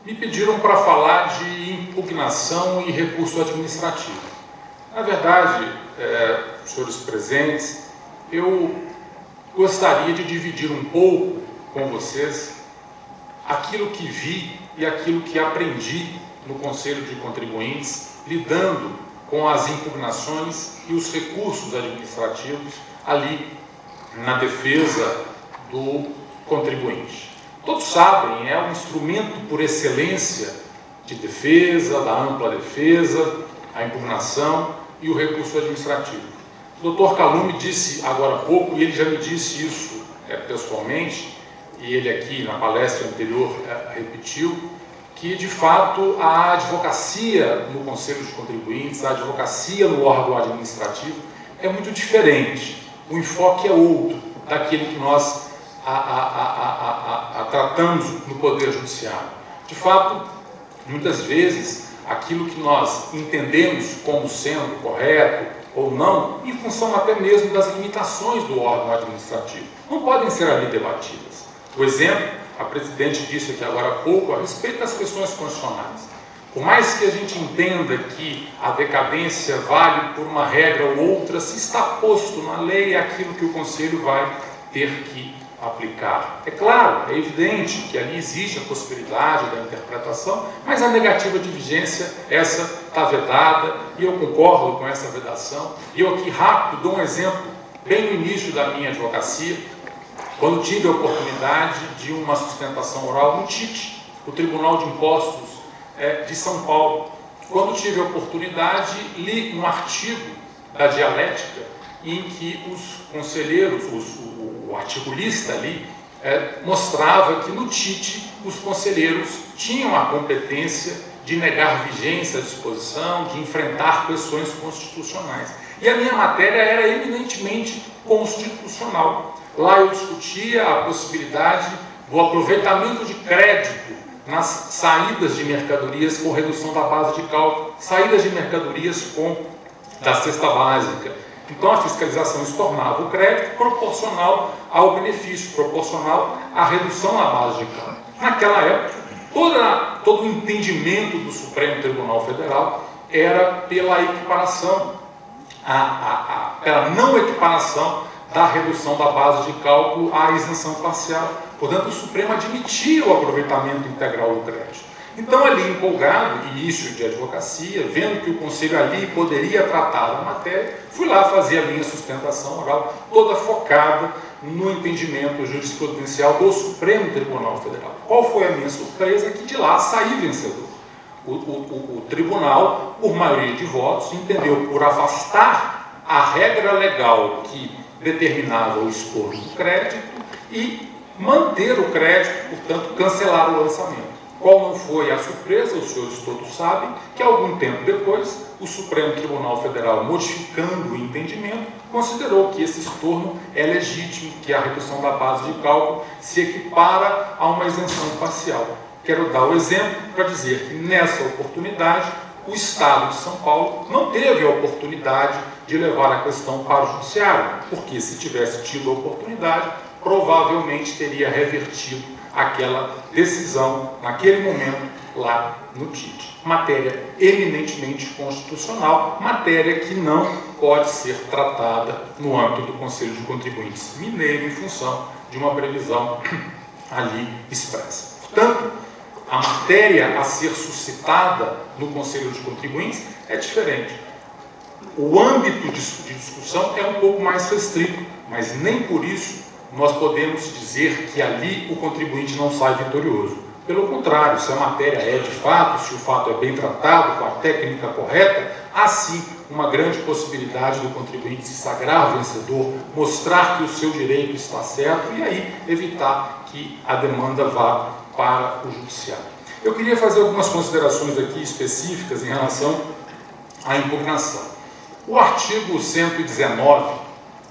Me pediram para falar de impugnação e recurso administrativo. Na verdade, senhores presentes, eu gostaria de dividir um pouco com vocês aquilo que vi e aquilo que aprendi no Conselho de Contribuintes, lidando com as impugnações e os recursos administrativos ali na defesa do contribuinte. Todos sabem, é um instrumento por excelência de defesa, da ampla defesa, a impugnação e o recurso administrativo. O Dr. Calume disse agora há pouco, e ele já me disse isso pessoalmente, e ele aqui na palestra anterior repetiu, que de fato a advocacia no Conselho de Contribuintes, a advocacia no órgão administrativo é muito diferente. O enfoque é outro daquele que nós tratamos no Poder Judiciário. De fato, muitas vezes, aquilo que nós entendemos como sendo correto ou não, em função até mesmo das limitações do órgão administrativo, não podem ser ali debatidas. Por exemplo, a presidente disse aqui agora há pouco a respeito das questões constitucionais. Por mais que a gente entenda que a decadência vale por uma regra ou outra, se está posto na lei aquilo que o Conselho vai ter que aplicar. É claro, é evidente que ali existe a possibilidade da interpretação, mas a negativa de vigência, essa está vedada, e eu concordo com essa vedação. E eu aqui rápido dou um exemplo, bem no início da minha advocacia, quando tive a oportunidade de uma sustentação oral no TIT, o Tribunal de Impostos de São Paulo. Quando tive a oportunidade, li um artigo da dialética em que os conselheiros, o articulista ali, mostrava que no TIT os conselheiros tinham a competência de negar vigência à disposição, de enfrentar questões constitucionais. E a minha matéria era eminentemente constitucional. Lá eu discutia a possibilidade do aproveitamento de crédito nas saídas de mercadorias com redução da base de cálculo, saídas de mercadorias da cesta básica. Então a fiscalização se tornava o crédito proporcional ao benefício, proporcional à redução da base de cálculo. Naquela época, todo o entendimento do Supremo Tribunal Federal era pela equiparação, pela não equiparação da redução da base de cálculo à isenção parcial. Portanto, o Supremo admitia o aproveitamento integral do crédito. Então, ali empolgado, início de advocacia, vendo que o Conselho ali poderia tratar da matéria, fui lá fazer a minha sustentação oral, toda focada no entendimento jurisprudencial do Supremo Tribunal Federal. Qual foi a minha surpresa? Que de lá saí vencedor. O tribunal, por maioria de votos, entendeu por afastar a regra legal que determinava o estorno do crédito e manter o crédito, portanto, cancelar o lançamento. Qual não foi a surpresa, os senhores todos sabem, que algum tempo depois, o Supremo Tribunal Federal, modificando o entendimento, considerou que esse estorno é legítimo, que a redução da base de cálculo se equipara a uma isenção parcial. Quero dar o exemplo para dizer que, nessa oportunidade, o Estado de São Paulo não teve a oportunidade de levar a questão para o Judiciário, porque se tivesse tido a oportunidade, provavelmente teria revertido aquela decisão, naquele momento, lá no TIT. Matéria eminentemente constitucional, matéria que não pode ser tratada no âmbito do Conselho de Contribuintes Mineiro, em função de uma previsão ali expressa. Portanto, a matéria a ser suscitada no Conselho de Contribuintes é diferente. O âmbito de discussão é um pouco mais restrito, mas nem por isso nós podemos dizer que ali o contribuinte não sai vitorioso. Pelo contrário, se a matéria é de fato, se o fato é bem tratado, com a técnica correta, há sim uma grande possibilidade do contribuinte se sagrar vencedor, mostrar que o seu direito está certo e aí evitar que a demanda vá para o Judiciário. Eu queria fazer algumas considerações aqui específicas em relação à impugnação. O artigo 119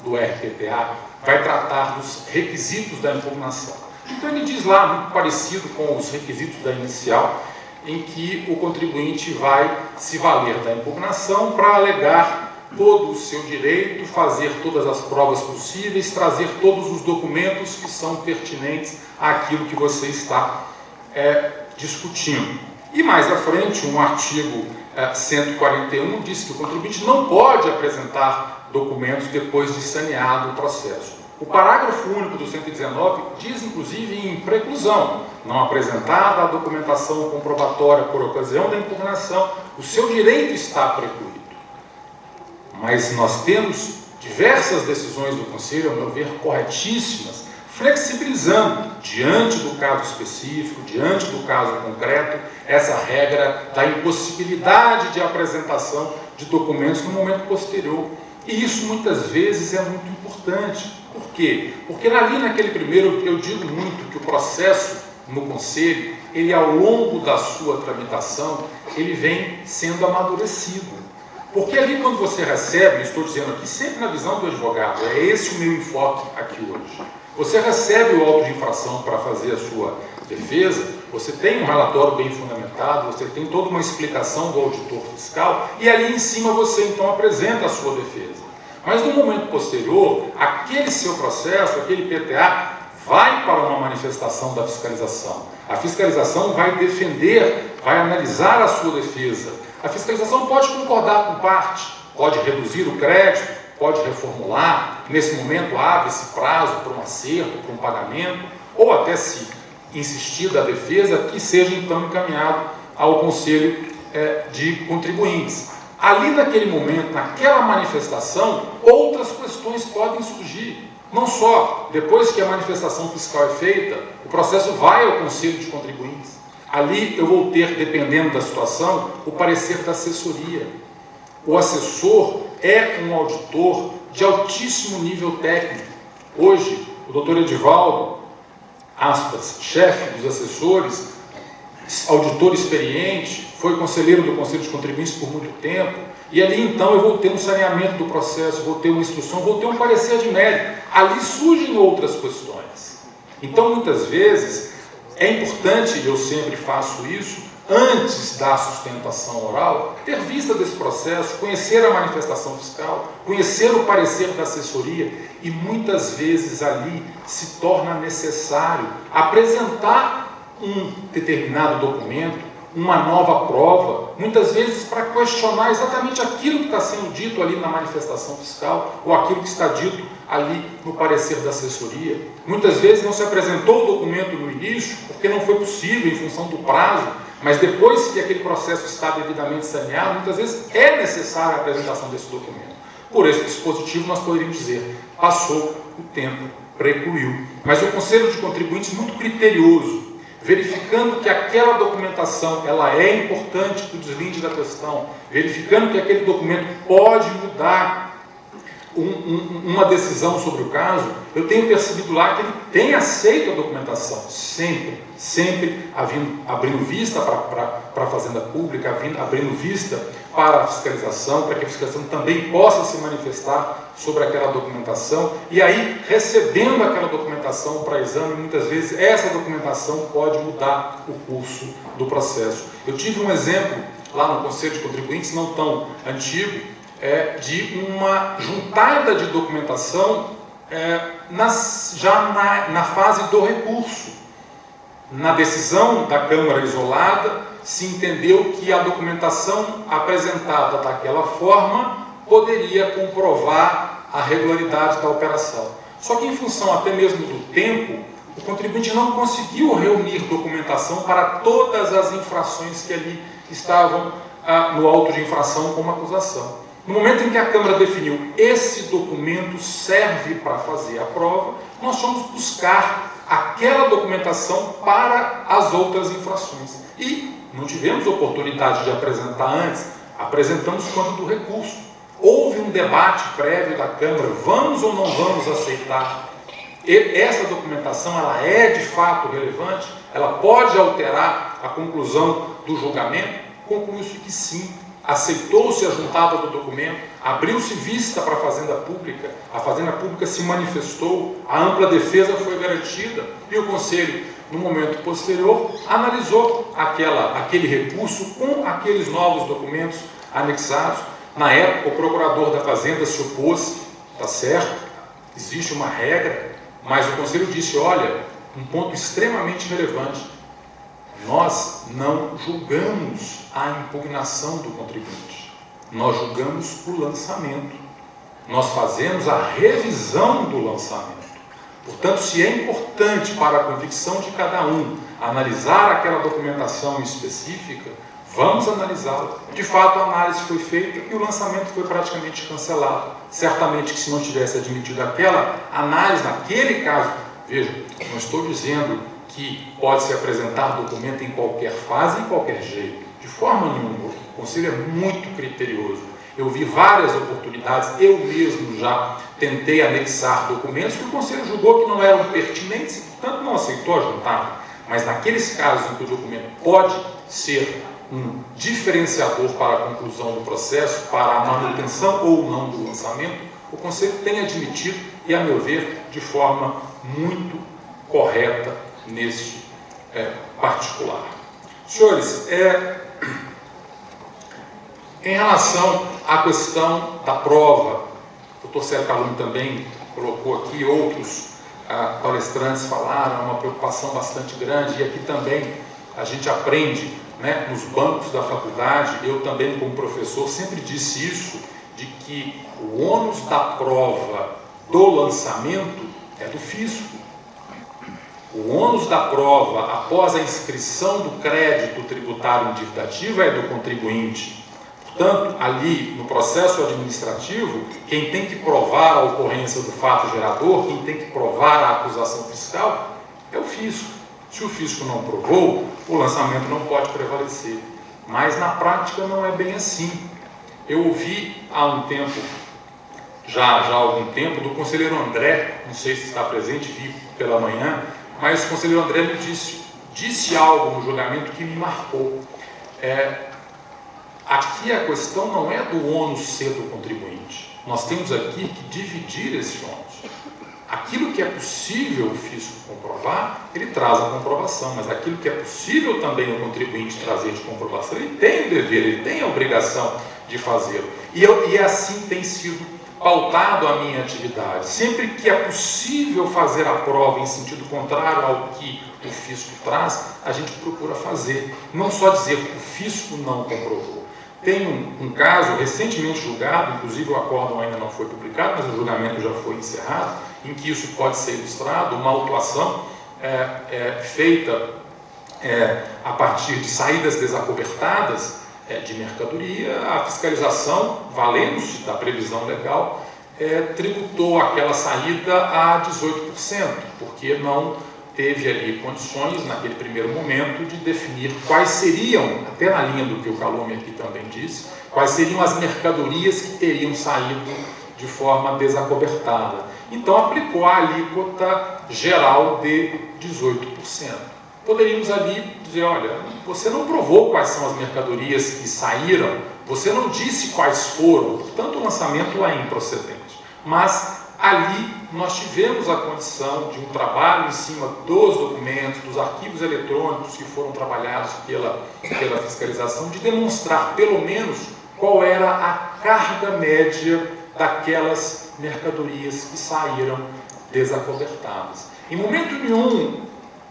do RPTA vai tratar dos requisitos da impugnação. Então ele diz lá, muito parecido com os requisitos da inicial, em que o contribuinte vai se valer da impugnação para alegar todo o seu direito, fazer todas as provas possíveis, trazer todos os documentos que são pertinentes àquilo que você está discutindo. E mais à frente, um artigo 141 diz que o contribuinte não pode apresentar documentos depois de saneado o processo. O parágrafo único do 119 diz, inclusive, em preclusão: não apresentada a documentação comprobatória por ocasião da impugnação, o seu direito está precluído. Mas nós temos diversas decisões do Conselho, a meu ver, corretíssimas, flexibilizando, diante do caso específico, diante do caso concreto, essa regra da impossibilidade de apresentação de documentos no momento posterior. E isso muitas vezes é muito importante. Por quê? Porque ali naquele primeiro, eu digo muito que o processo no Conselho, ele ao longo da sua tramitação, ele vem sendo amadurecido. Porque ali quando você recebe, estou dizendo aqui sempre na visão do advogado, é esse o meu enfoque aqui hoje. Você recebe o auto de infração para fazer a sua defesa, você tem um relatório bem fundamentado, você tem toda uma explicação do auditor fiscal, e ali em cima você então apresenta a sua defesa. Mas no momento posterior, aquele seu processo, aquele PTA, vai para uma manifestação da fiscalização. A fiscalização vai defender, vai analisar a sua defesa. A fiscalização pode concordar com parte, pode reduzir o crédito, pode reformular. Nesse momento abre-se prazo para um acerto, para um pagamento, ou até, se insistir da defesa, que seja então encaminhado ao Conselho de Contribuintes. Ali naquele momento, naquela manifestação, outras questões podem surgir. Não só, depois que a manifestação fiscal é feita, o processo vai ao Conselho de Contribuintes. Ali eu vou ter, dependendo da situação, o parecer da assessoria. O assessor é um auditor de altíssimo nível técnico. Hoje, o doutor Edivaldo, aspas, chefe dos assessores, auditor experiente, foi conselheiro do Conselho de Contribuintes por muito tempo, e ali então eu vou ter um saneamento do processo, vou ter uma instrução, vou ter um parecer de mérito. Ali surgem outras questões. Então, muitas vezes, é importante, e eu sempre faço isso, antes da sustentação oral, ter vista desse processo, conhecer a manifestação fiscal, conhecer o parecer da assessoria, e muitas vezes ali se torna necessário apresentar um determinado documento, uma nova prova, muitas vezes para questionar exatamente aquilo que está sendo dito ali na manifestação fiscal, ou aquilo que está dito ali no parecer da assessoria. Muitas vezes não se apresentou o documento no início, porque não foi possível em função do prazo, mas depois que aquele processo está devidamente saneado, muitas vezes é necessária a apresentação desse documento. Por esse dispositivo, nós poderíamos dizer, passou o tempo, precluiu. Mas o Conselho de Contribuintes, muito criterioso, verificando que aquela documentação ela é importante para o deslinde da questão, verificando que aquele documento pode mudar uma decisão sobre o caso, eu tenho percebido lá que ele tem aceito a documentação, sempre abrindo vista para a Fazenda Pública, abrindo vista para a fiscalização, para que a fiscalização também possa se manifestar sobre aquela documentação, e aí, recebendo aquela documentação para exame, muitas vezes essa documentação pode mudar o curso do processo. Eu tive um exemplo lá no Conselho de Contribuintes, não tão antigo, de uma juntada de documentação já na fase do recurso. Na decisão da Câmara isolada, se entendeu que a documentação apresentada daquela forma poderia comprovar a regularidade da operação. Só que, em função até mesmo do tempo, o contribuinte não conseguiu reunir documentação para todas as infrações que ali estavam no auto de infração como acusação. No momento em que a Câmara definiu esse documento serve para fazer a prova, nós fomos buscar aquela documentação para as outras infrações. E não tivemos oportunidade de apresentar antes, apresentamos quando do recurso. Houve um debate prévio da Câmara, vamos ou não vamos aceitar? Essa documentação ela é de fato relevante? Ela pode alterar a conclusão do julgamento? Concluiu-se que sim. Aceitou-se a juntada do documento, abriu-se vista para a Fazenda Pública se manifestou, a ampla defesa foi garantida e o Conselho, no momento posterior, analisou aquele recurso com aqueles novos documentos anexados. Na época, o procurador da Fazenda se opôs, está certo, existe uma regra, mas o Conselho disse, olha, um ponto extremamente relevante, nós não julgamos a impugnação do contribuinte, nós julgamos o lançamento, nós fazemos a revisão do lançamento. Portanto, se é importante para a convicção de cada um analisar aquela documentação específica, vamos analisá-la. De fato, a análise foi feita e o lançamento foi praticamente cancelado. Certamente que se não tivesse admitido aquela análise, naquele caso, veja, não estou dizendo que pode se apresentar documento em qualquer fase, em qualquer jeito, de forma nenhuma. O Conselho é muito criterioso. Eu vi várias oportunidades, eu mesmo já tentei anexar documentos que o Conselho julgou que não eram pertinentes e, portanto, não aceitou a juntada. Mas naqueles casos em que o documento pode ser um diferenciador para a conclusão do processo, para a manutenção ou não do lançamento, o Conselho tem admitido e, a meu ver, de forma muito correta nesse particular. Senhores, em relação à questão da prova, o Dr. Célio Calum também colocou aqui, outros palestrantes falaram, uma preocupação bastante grande, e aqui também a gente aprende, né, nos bancos da faculdade, eu também como professor sempre disse isso, de que o ônus da prova do lançamento é do fisco. O ônus da prova após a inscrição do crédito tributário indivitativo é do contribuinte. Portanto, ali no processo administrativo, quem tem que provar a ocorrência do fato gerador, quem tem que provar a acusação fiscal é o fisco. Se o fisco não provou, o lançamento não pode prevalecer. Mas na prática não é bem assim. Eu ouvi há um tempo, já há algum tempo, do conselheiro André, não sei se está presente, vi pela manhã, mas o conselheiro André me disse algo no julgamento que me marcou. Aqui a questão não é do ônus ser do contribuinte. Nós temos aqui que dividir esse ônus. Aquilo que é possível o fisco comprovar, ele traz a comprovação, mas aquilo que é possível também o contribuinte trazer de comprovação, ele tem o dever, ele tem a obrigação de fazê-lo. E assim tem sido pautado a minha atividade. Sempre que é possível fazer a prova em sentido contrário ao que o fisco traz, a gente procura fazer. Não só dizer que o fisco não comprovou. Tem um caso recentemente julgado, inclusive o acórdão ainda não foi publicado, mas o julgamento já foi encerrado, em que isso pode ser ilustrado, uma autuação feita a partir de saídas desacobertadas de mercadoria. A fiscalização, valendo-se da previsão legal, tributou aquela saída a 18%, porque não teve ali condições, naquele primeiro momento, de definir quais seriam, até na linha do que o Calum aqui também disse, quais seriam as mercadorias que teriam saído de forma desacobertada. Então, aplicou a alíquota geral de 18%. Poderíamos ali dizer, olha, você não provou quais são as mercadorias que saíram, você não disse quais foram, portanto, o lançamento é improcedente. Mas ali nós tivemos a condição de um trabalho em cima dos documentos, dos arquivos eletrônicos que foram trabalhados pela fiscalização, de demonstrar pelo menos qual era a carga média daquelas mercadorias que saíram desacobertadas. Em momento nenhum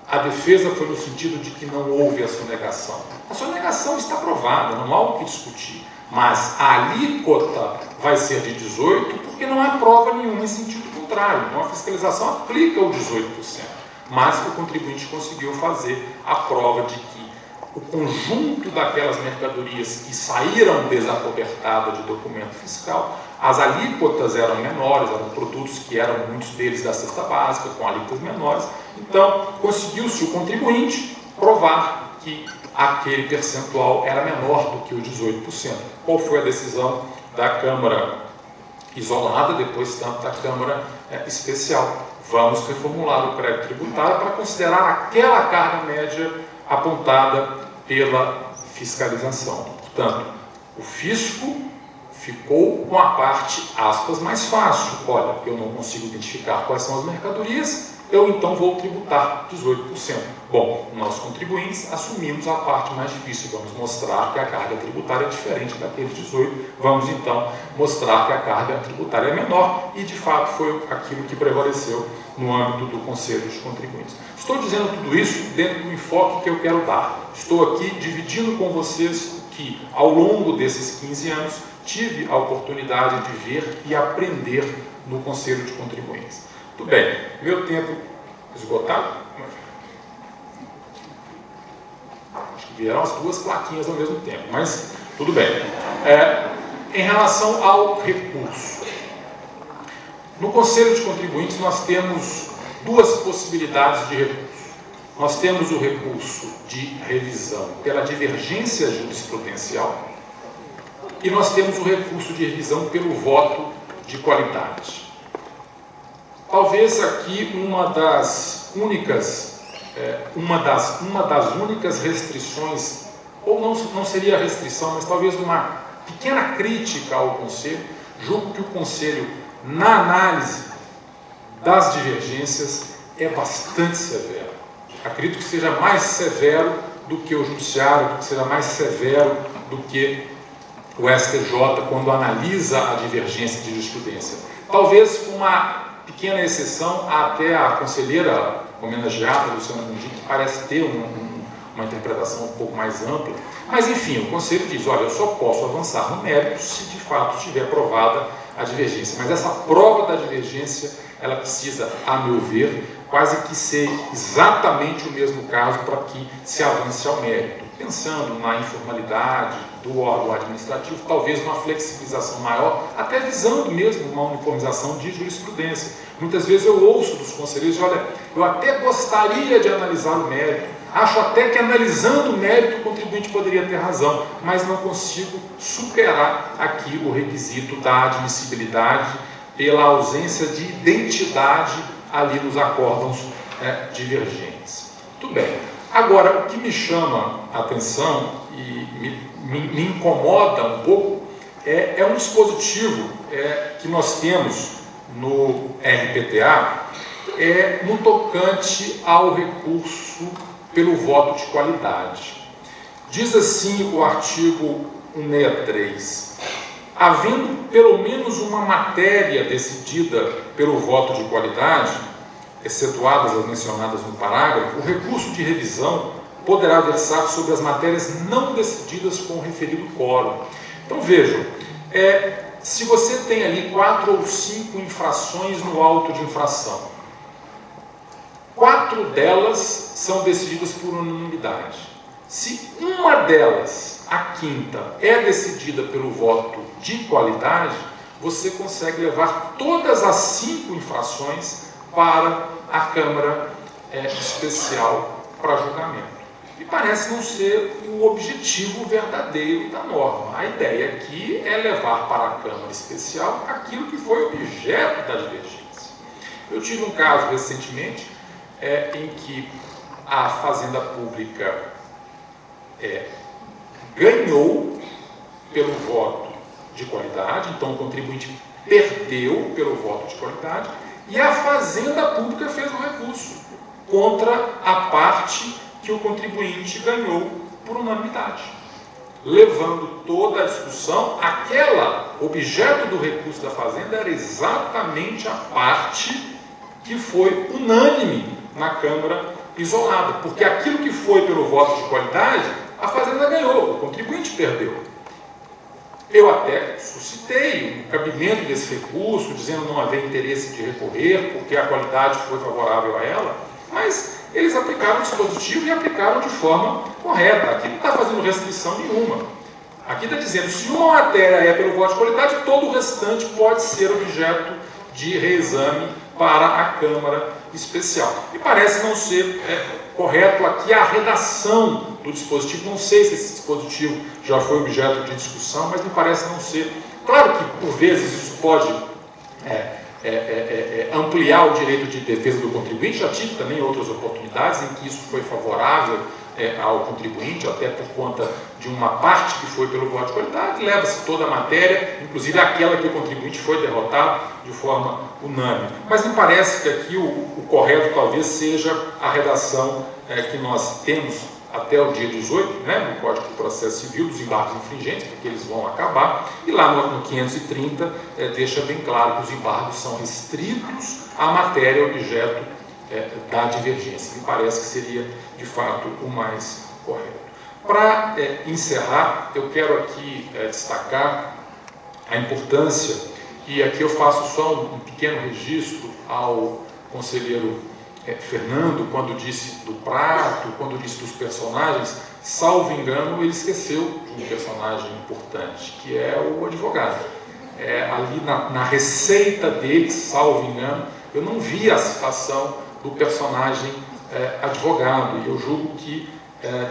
a defesa foi no sentido de que não houve a sonegação. A sonegação está provada, não há o que discutir. Mas a alíquota vai ser de 18% porque não há prova nenhuma em sentido contrário. Então a fiscalização aplica o 18%. Mas o contribuinte conseguiu fazer a prova de que o conjunto daquelas mercadorias que saíram desacobertadas de documento fiscal, as alíquotas eram menores, eram produtos que eram muitos deles da cesta básica, com alíquotas menores. Então conseguiu-se o contribuinte provar que aquele percentual era menor do que o 18%. Qual foi a decisão da Câmara isolada, depois tanto da Câmara especial? Vamos reformular o crédito tributário para considerar aquela carga média apontada pela fiscalização. Portanto, o fisco ficou com a parte, aspas, mais fácil. Olha, eu não consigo identificar quais são as mercadorias, eu então vou tributar 18%. Bom, nós contribuintes assumimos a parte mais difícil, vamos mostrar que a carga tributária é diferente daqueles 18%, vamos então mostrar que a carga tributária é menor, e de fato foi aquilo que prevaleceu no âmbito do Conselho de Contribuintes. Estou dizendo tudo isso dentro do enfoque que eu quero dar. Estou aqui dividindo com vocês o que, ao longo desses 15 anos, tive a oportunidade de ver e aprender no Conselho de Contribuintes. Tudo bem, meu tempo esgotado? Acho que vieram as duas plaquinhas ao mesmo tempo, mas tudo bem. Em relação ao recurso, no Conselho de Contribuintes nós temos duas possibilidades de recurso. Nós temos o recurso de revisão pela divergência jurisprudencial e nós temos o recurso de revisão pelo voto de qualidade. Talvez aqui uma das únicas restrições, ou não seria restrição, mas talvez uma pequena crítica ao Conselho. Julgo que o Conselho, na análise das divergências, é bastante severo. Acredito que seja mais severo do que o Judiciário, que seja mais severo do que o STJ quando analisa a divergência de jurisprudência. Talvez uma pequena exceção, até a conselheira homenageada, Luciana Mundic, que parece ter uma interpretação um pouco mais ampla, mas enfim, o Conselho diz, olha, eu só posso avançar no mérito se de fato estiver provada a divergência, mas essa prova da divergência, ela precisa, a meu ver, quase que ser exatamente o mesmo caso para que se avance ao mérito, pensando na informalidade do órgão administrativo, talvez uma flexibilização maior, até visando mesmo uma uniformização de jurisprudência. Muitas vezes eu ouço dos conselheiros, olha, eu até gostaria de analisar o mérito, acho até que analisando o mérito o contribuinte poderia ter razão, mas não consigo superar aqui o requisito da admissibilidade pela ausência de identidade ali nos acórdãos divergentes. Tudo bem. Agora, o que me chama a atenção e me incomoda um pouco é um dispositivo que nós temos no RPTA no tocante ao recurso pelo voto de qualidade. Diz assim o artigo 163, havendo pelo menos uma matéria decidida pelo voto de qualidade, excetuadas as mencionadas no parágrafo, o recurso de revisão poderá versar sobre as matérias não decididas com o referido quórum. Então vejam, se você tem ali 4 ou 5 infrações no auto de infração, 4 delas são decididas por unanimidade. Se uma delas, a quinta, é decidida pelo voto de qualidade, você consegue levar todas as 5 infrações para a Câmara Especial para julgamento. E parece não ser o objetivo verdadeiro da norma. A ideia aqui é levar para a Câmara Especial aquilo que foi objeto da divergência. Eu tive um caso recentemente em que a Fazenda Pública ganhou pelo voto de qualidade, então o contribuinte perdeu pelo voto de qualidade, e a Fazenda Pública fez um recurso contra a parte que o contribuinte ganhou por unanimidade, levando toda a discussão, aquela objeto do recurso da Fazenda era exatamente a parte que foi unânime na Câmara isolada, porque aquilo que foi pelo voto de qualidade, a Fazenda ganhou, o contribuinte perdeu. Eu até suscitei o cabimento desse recurso, dizendo não haver interesse de recorrer, porque a qualidade foi favorável a ela, mas eles aplicaram o dispositivo e aplicaram de forma correta. Aqui não está fazendo restrição nenhuma. Aqui está dizendo, se uma matéria é pelo voto de qualidade, todo o restante pode ser objeto de reexame para a Câmara Especial. E parece não ser correto aqui a redação do dispositivo. Não sei se esse dispositivo já foi objeto de discussão, mas me parece não ser. Claro que, por vezes, isso pode ampliar o direito de defesa do contribuinte. Já tive também outras oportunidades em que isso foi favorável ao contribuinte, até por conta de uma parte que foi pelo voto de qualidade, leva-se toda a matéria, inclusive aquela que o contribuinte foi derrotado de forma unânime. Mas me parece que aqui o correto talvez seja a redação que nós temos até o dia 18, né, no Código de Processo Civil, dos embargos infringentes, porque eles vão acabar, e lá no 530 deixa bem claro que os embargos são restritos à matéria objeto da divergência. Me parece que seria, de fato, o mais correto. Para encerrar, eu quero aqui destacar a importância, e aqui eu faço só um pequeno registro ao conselheiro Fernando, quando disse do prato, quando disse dos personagens, salvo engano, ele esqueceu de um personagem importante, que é o advogado. Ali na receita dele, salvo engano, eu não vi a citação do personagem advogado, e eu julgo que,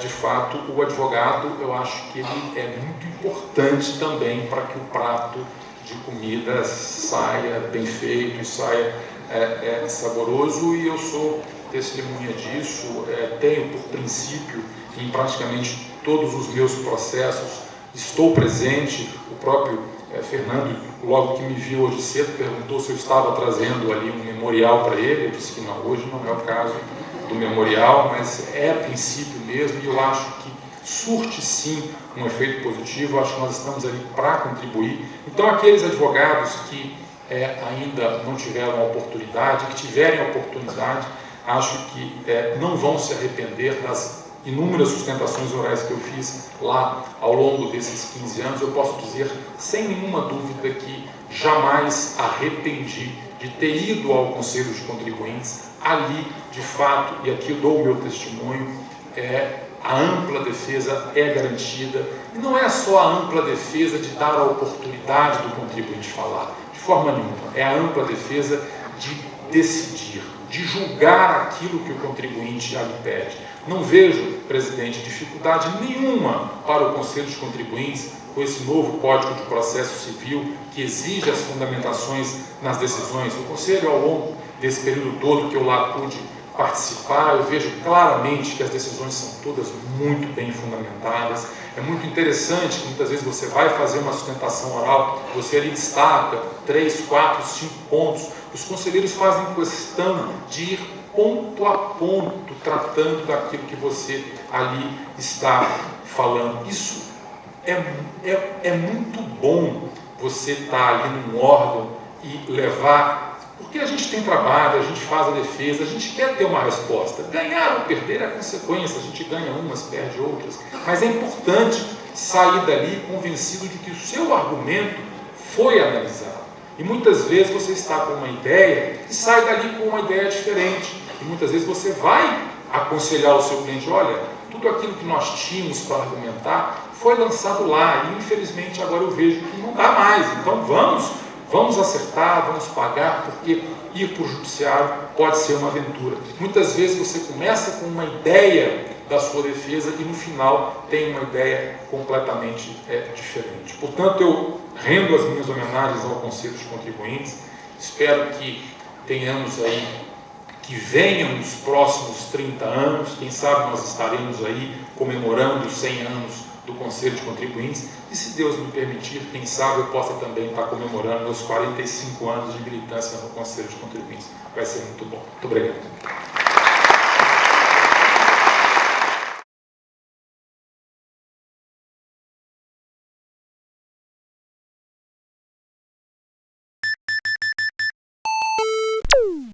de fato, o advogado, eu acho que ele é muito importante também para que o prato de comida saia bem feito, saia saboroso, e eu sou testemunha disso, tenho por princípio em praticamente todos os meus processos, estou presente. O próprio Fernando, logo que me viu hoje cedo, perguntou se eu estava trazendo ali um memorial para ele. Eu disse que não, hoje não é o caso do memorial, mas é a princípio mesmo, e eu acho que surte sim um efeito positivo. Eu acho que nós estamos ali para contribuir. Então, aqueles advogados que ainda não tiveram a oportunidade, que tiverem a oportunidade, acho que não vão se arrepender das inúmeras sustentações orais que eu fiz lá ao longo desses 15 anos. Eu posso dizer, sem nenhuma dúvida, que jamais arrependi de ter ido ao Conselho de Contribuintes. Ali, de fato, e aqui eu dou o meu testemunho, a ampla defesa é garantida, e não é só a ampla defesa de dar a oportunidade do contribuinte falar, de forma nenhuma, é a ampla defesa de decidir, de julgar aquilo que o contribuinte já lhe pede. Não vejo, presidente, dificuldade nenhuma para o Conselho de Contribuintes, com esse novo Código de Processo Civil, que exige as fundamentações nas decisões. O Conselho, ao longo desse período todo que eu lá pude participar, eu vejo claramente que as decisões são todas muito bem fundamentadas. É muito interessante que muitas vezes você vai fazer uma sustentação oral, você ali destaca 3, 4, 5 pontos. Os conselheiros fazem questão de ir ponto a ponto, tratando daquilo que você ali está falando. Isso é muito bom, você estar ali num órgão e levar. Porque a gente tem trabalho, a gente faz a defesa, a gente quer ter uma resposta. Ganhar ou perder é consequência, a gente ganha umas, perde outras. Mas é importante sair dali convencido de que o seu argumento foi analisado. E muitas vezes você está com uma ideia e sai dali com uma ideia diferente. E muitas vezes você vai aconselhar o seu cliente: olha, tudo aquilo que nós tínhamos para argumentar foi lançado lá, e infelizmente agora eu vejo que não dá mais. Então vamos acertar, vamos pagar, porque ir para o judiciário pode ser uma aventura. Muitas vezes você começa com uma ideia da sua defesa e no final tem uma ideia completamente diferente. Portanto, eu rendo as minhas homenagens ao Conselho de Contribuintes. Espero que tenhamos aí, que venham nos próximos 30 anos, quem sabe nós estaremos aí comemorando os 100 anos do Conselho de Contribuintes, e se Deus me permitir, quem sabe eu possa também estar comemorando meus 45 anos de militância no Conselho de Contribuintes. Vai ser muito bom. Muito obrigado.